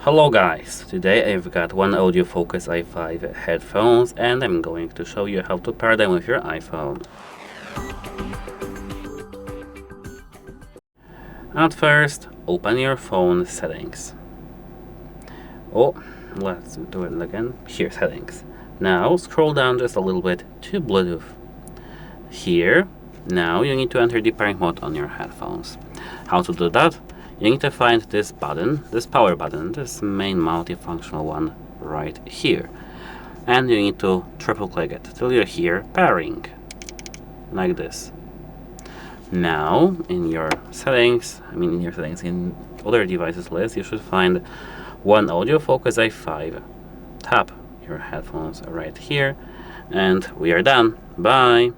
Hello guys, today I've got OneOdio FOCUS A5 headphones and I'm going to show you how to pair them with your iPhone. At first, open your phone settings. Oh, let's do it again. Here, settings. Now scroll down just a little bit to Bluetooth. Here, now you need to enter the pairing mode on your headphones. How to do that? You need to find this button, this power button, this main multifunctional one right here. And you need to triple click it till you hear pairing, like this. Now, in your settings, in other devices list, you should find OneOdio FOCUS A5. Tap your headphones right here, and we are done. Bye!